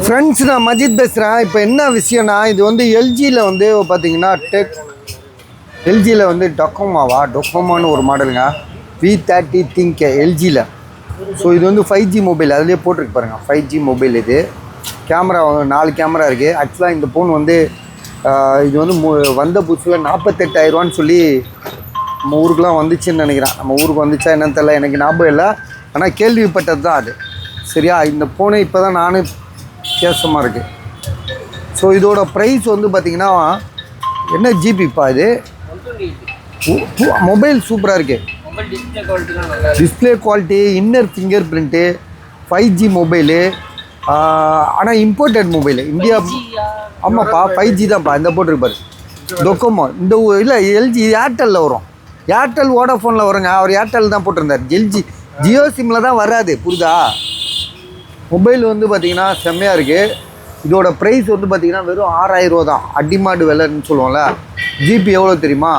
Friends, நான் மஜித் பேசுகிறேன். இப்போ என்ன விஷயம்னா, இது வந்து எல்ஜியில் வந்து பார்த்தீங்கன்னா எல்ஜியில் வந்து டொக்கோமான்னு ஒரு மாடலுங்க. V30 think எல்ஜியில். ஸோ இது வந்து 5G மொபைல், அதிலே போட்டிருக்கு பாருங்கள். 5G mobile. இது கேமரா 4 கேமரா இருக்குது. ஆக்சுவலாக இந்த ஃபோன் வந்து இது வந்து வந்த புதுசில் 48,000 சொல்லி நம்ம ஊருக்குலாம் வந்துச்சுன்னு நினைக்கிறேன். நம்ம ஊருக்கு வந்துச்சா என்னன்னு தெரியல, எனக்கு ஞாபகம் இல்லை. ஆனால் கேள்விப்பட்டது தான் அது. சரியா? இந்த ஃபோனு இப்போ தான் நானும் வித்தியாசமாக இருக்குது. ஸோ இதோட ப்ரைஸ் வந்து பார்த்திங்கன்னா என்ன ஜிபிப்பா இது? மொபைல் சூப்பராக இருக்குது. Display quality, inner finger print, 5G mobile. ஆனால் இம்போர்ட்டட் மொபைலு, இந்தியா. ஆமாப்பா, 5G தான்ப்பா. இந்த போட்டிருப்பாரு டொக்கோமோ. இந்த இல்லை, எல்ஜி ஏர்டெல்லில் வரும். ஏர்டெல் வோடாஃபோனில் வருங்க. அவர் ஏர்டெல் தான் போட்டிருந்தார். எல்ஜி ஜியோ சிம்மில் தான் வராது. புரியுதா? மொபைல் வந்து பார்த்திங்கன்னா செம்மையாக இருக்குது. இதோட ப்ரைஸ் வந்து பார்த்திங்கன்னா வெறும் 6,000 ரூபா தான். அடிமாடு விலைன்னு சொல்லுவோம்ல. ஜிபி எவ்வளோ தெரியுமா?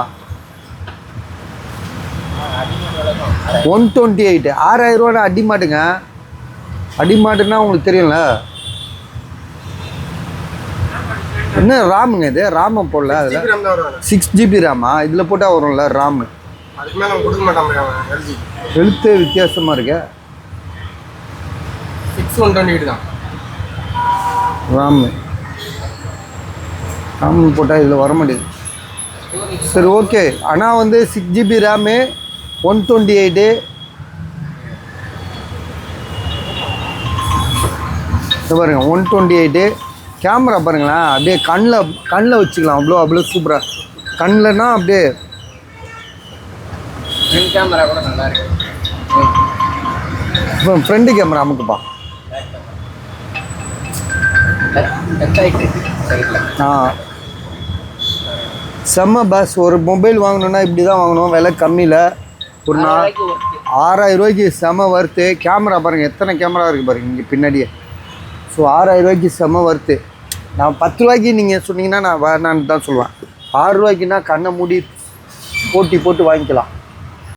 128. 6,000 ரூபா அடிமாட்டுங்க. அடிமாட்டுன்னா உங்களுக்கு தெரியும்ல. என்ன ராமுங்க இது? ராம போடல அதில். 6GB ராமா இதில் போட்டால் வரும்ல ராமு. எழுத்து வித்தியாசமாக இருக்கு. 628 தான் ராமு போட்டால் இதில் வர மாட்டேது. சரி, ஓகே. ஆனால் வந்து 6GB ரேமு, 128. பாருங்க, 128. கேமரா பாருங்களேன், அப்படியே கண்ணில் வச்சுக்கலாம். அவ்வளோ சூப்பராக. கண்ணில்னா அப்படியே கேமரா கூட நல்லா இருக்கு. இப்போ ஃப்ரண்ட் கேமரா அமுக்குப்பா. செம்ம பாஸ். ஒரு மொபைல் வாங்கணுன்னா இப்படி தான் வாங்கணும். விலை கம்மியில் ஒரு 6,000 ரூபாய்க்கு செம்ம வர்த்து. கேமரா பாருங்கள், எத்தனை கேமரா இருக்குது பாருங்கள் இங்கே பின்னாடியே. ஸோ 6,000 ரூபாய்க்கு செம்ம வர்த்து. நான் 10 ரூபாய்க்கு நீங்கள் சொன்னீங்கன்னா நான் வேணான்னு தான் சொல்லுவேன். 6 ரூபாய்க்குன்னா கண்ணை மூடி போட்டு வாங்கிக்கலாம்.